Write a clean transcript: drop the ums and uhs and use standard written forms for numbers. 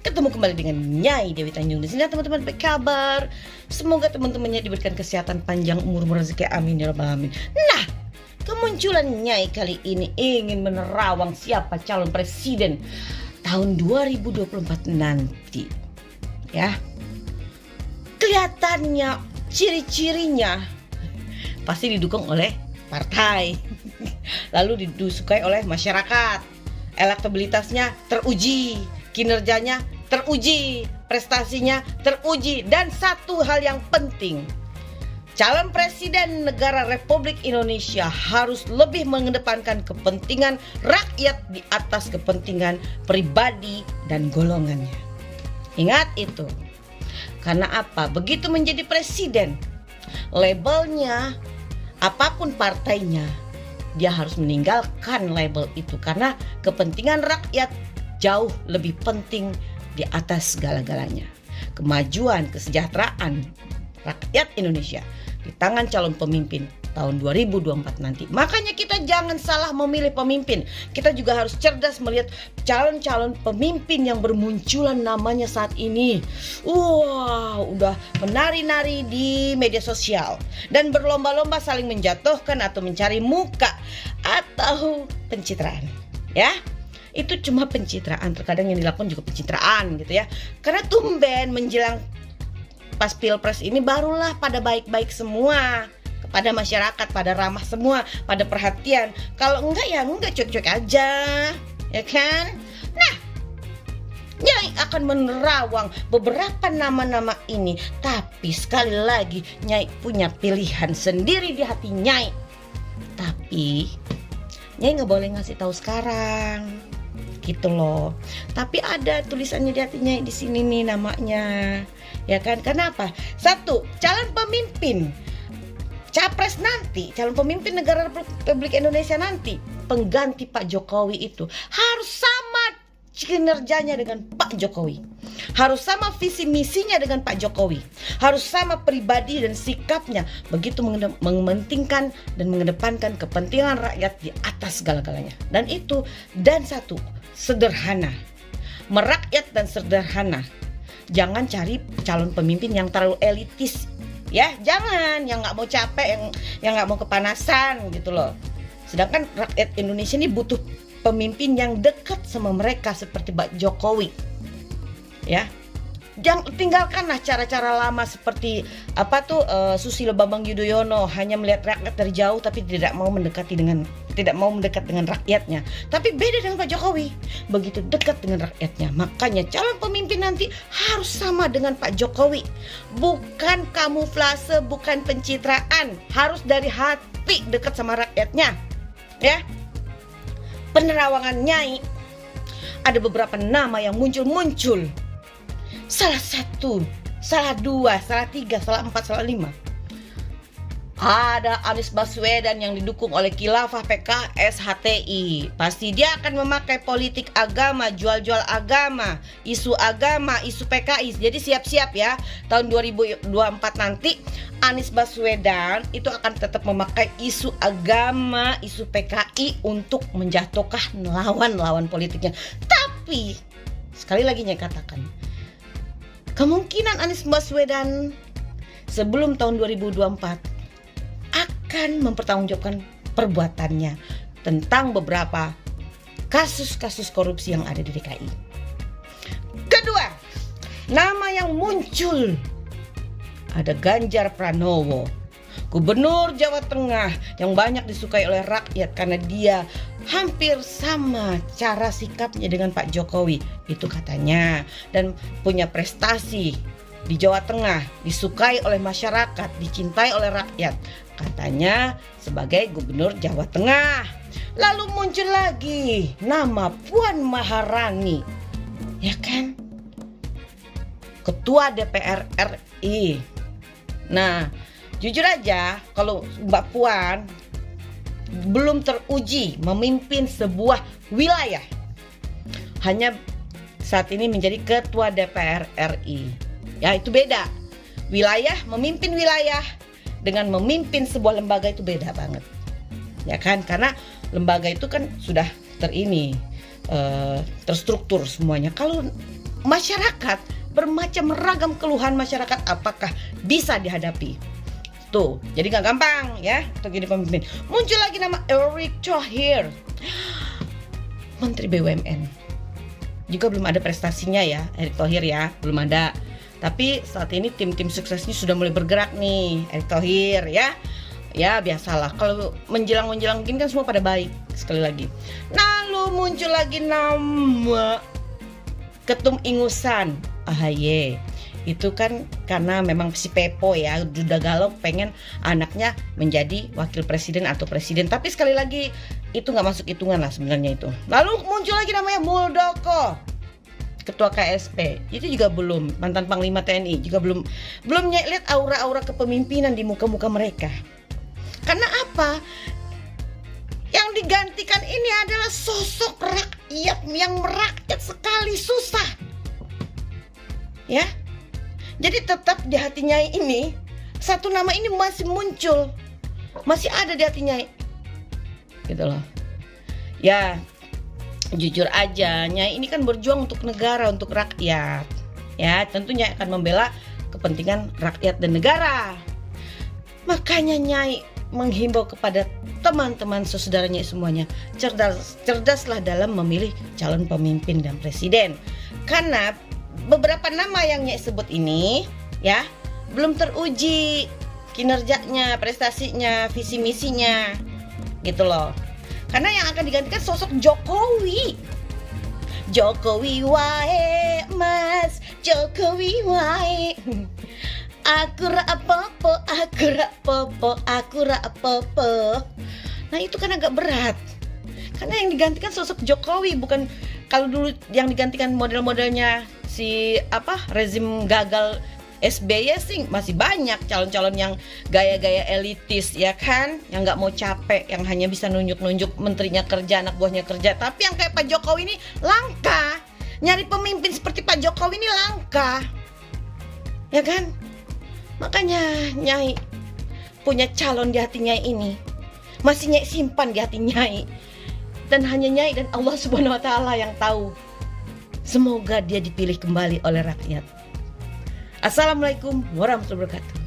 Ketemu kembali dengan Nyai Dewi Tanjung di sini, teman-teman. Apa kabar? Semoga teman-temannya diberikan kesehatan panjang, umur rezeki, amin ya rabbal alamin. Nah, kemunculan Nyai kali ini ingin menerawang siapa calon presiden tahun 2024 nanti. Ya. Kelihatannya ciri-cirinya pasti didukung oleh partai. Lalu disukai oleh masyarakat. Elektabilitasnya teruji, kinerjanya teruji, prestasinya teruji, dan satu hal yang penting, calon presiden negara Republik Indonesia harus lebih mengedepankan kepentingan rakyat di atas kepentingan pribadi dan golongannya. Ingat itu. Karena apa? Begitu menjadi presiden, labelnya apapun partainya, dia harus meninggalkan label itu karena kepentingan rakyat jauh lebih penting di atas segala-galanya. Kemajuan, kesejahteraan rakyat Indonesia di tangan calon pemimpin tahun 2024 nanti. Makanya kita jangan salah memilih pemimpin. Kita juga harus cerdas melihat calon-calon pemimpin yang bermunculan namanya saat ini. Udah menari-nari di media sosial dan berlomba-lomba saling menjatuhkan atau mencari muka atau pencitraan. Ya. Itu cuma pencitraan, terkadang yang dilakukan juga pencitraan gitu ya. Karena tumben menjelang pas pilpres ini barulah pada baik-baik semua, kepada masyarakat, pada ramah semua, pada perhatian. Kalau enggak ya enggak, cuek-cuek aja, ya kan? Nah, Nyai akan menerawang beberapa nama-nama ini, tapi sekali lagi Nyai punya pilihan sendiri di hati Nyai. Tapi Nyai nggak boleh ngasih tahu sekarang. Gitu loh. Tapi ada tulisannya di hatinya di sini nih namanya. Ya kan? Kenapa? Satu, calon pemimpin capres nanti, calon pemimpin negara Republik Indonesia nanti, pengganti Pak Jokowi itu harus sama kinerjanya dengan Pak Jokowi. Harus sama visi misinya dengan Pak Jokowi. Harus sama pribadi dan sikapnya. Begitu mementingkan dan mengedepankan kepentingan rakyat di atas segala-galanya. Dan satu, sederhana. Merakyat dan sederhana. Jangan cari calon pemimpin yang terlalu elitis. Ya, jangan yang nggak mau capek, yang nggak mau kepanasan gitu loh. Sedangkan rakyat Indonesia ini butuh pemimpin yang dekat sama mereka seperti Pak Jokowi. Ya. Jangan tinggalkanlah cara-cara lama seperti Susilo Bambang Yudhoyono, hanya melihat rakyat dari jauh tapi tidak mau mendekat dengan rakyatnya. Tapi beda dengan Pak Jokowi, begitu dekat dengan rakyatnya. Makanya calon pemimpin nanti harus sama dengan Pak Jokowi. Bukan kamuflase, bukan pencitraan, harus dari hati dekat sama rakyatnya. Ya. Penerawangan Nyai, ada beberapa nama yang muncul. Salah satu, salah dua, salah tiga, salah empat, salah lima. Ada Anies Baswedan yang didukung oleh Khilafah PKS HTI. Pasti dia akan memakai politik agama, jual-jual agama, isu PKI. Jadi siap-siap ya, tahun 2024 nanti Anies Baswedan itu akan tetap memakai isu agama, isu PKI untuk menjatuhkan lawan politiknya. Tapi sekali lagi Nyai katakan, kemungkinan Anies Baswedan sebelum tahun 2024 akan mempertanggungjawabkan perbuatannya tentang beberapa kasus-kasus korupsi yang ada di DKI. Kedua, nama yang muncul ada Ganjar Pranowo, Gubernur Jawa Tengah yang banyak disukai oleh rakyat karena dia hampir sama cara sikapnya dengan Pak Jokowi, itu katanya, dan punya prestasi di Jawa Tengah, disukai oleh masyarakat, dicintai oleh rakyat, katanya sebagai Gubernur Jawa Tengah. Lalu muncul lagi nama Puan Maharani, ya kan, Ketua DPR RI. Nah, jujur aja kalau Mbak Puan belum teruji memimpin sebuah wilayah, hanya saat ini menjadi Ketua DPR RI. Ya, itu beda. Memimpin wilayah dengan memimpin sebuah lembaga itu beda banget. Ya kan? Karena lembaga itu kan sudah terstruktur semuanya. Kalau masyarakat bermacam ragam keluhan masyarakat, apakah bisa dihadapi? Tuh, jadi nggak gampang ya untuk jadi pemimpin. Muncul lagi nama Erick Thohir, Menteri BUMN. Juga belum ada prestasinya ya, Erick Thohir ya, belum ada. Tapi saat ini tim-tim suksesnya sudah mulai bergerak nih, Erick Thohir ya. Ya biasalah, kalau menjelang gini kan semua pada baik. Sekali lagi, lalu muncul lagi nama Ketum Ingusan AHY. Itu kan karena memang si Pepo ya udah galau pengen anaknya menjadi wakil presiden atau presiden. Tapi sekali lagi itu nggak masuk hitungan lah sebenarnya itu. Lalu muncul lagi namanya Muldoko, Ketua KSP. Itu juga belum, mantan Panglima TNI juga belum lihat aura-aura kepemimpinan di muka-muka mereka. Karena apa? Yang digantikan ini adalah sosok rakyat yang merakyat sekali, susah. Ya. Jadi tetap di hati Nyai ini satu nama ini masih muncul, masih ada di hati Nyai, gitu loh. Ya, jujur aja, Nyai ini kan berjuang untuk negara, untuk rakyat. Ya, tentunya akan membela kepentingan rakyat dan negara. Makanya Nyai menghimbau kepada teman-teman saudaranya semuanya, cerdaslah dalam memilih calon pemimpin dan presiden. Karena beberapa nama yang Nyai sebut ini ya belum teruji kinerjanya, prestasinya, visi misinya, gitu loh. Karena yang akan digantikan sosok Jokowi. Jokowi wae Mas, Jokowi wae. Aku ra apa-apa, aku ra apa-apa, aku ra apa-apa. Nah itu kan agak berat. Karena yang digantikan sosok Jokowi, bukan kalau dulu yang digantikan model-modelnya si rezim gagal SBY sih masih banyak calon-calon yang gaya-gaya elitis ya kan, yang nggak mau capek, yang hanya bisa nunjuk-nunjuk menterinya kerja, anak buahnya kerja. Tapi yang kayak Pak Jokowi ini langka. Nyari pemimpin seperti Pak Jokowi ini langka, ya kan? Makanya Nyai punya calon di hati Nyai ini masih Nyai simpan di hati Nyai, dan hanya Nyai dan Allah Subhanahu wa Ta'ala yang tahu. Semoga dia dipilih kembali oleh rakyat. Assalamualaikum warahmatullahi wabarakatuh.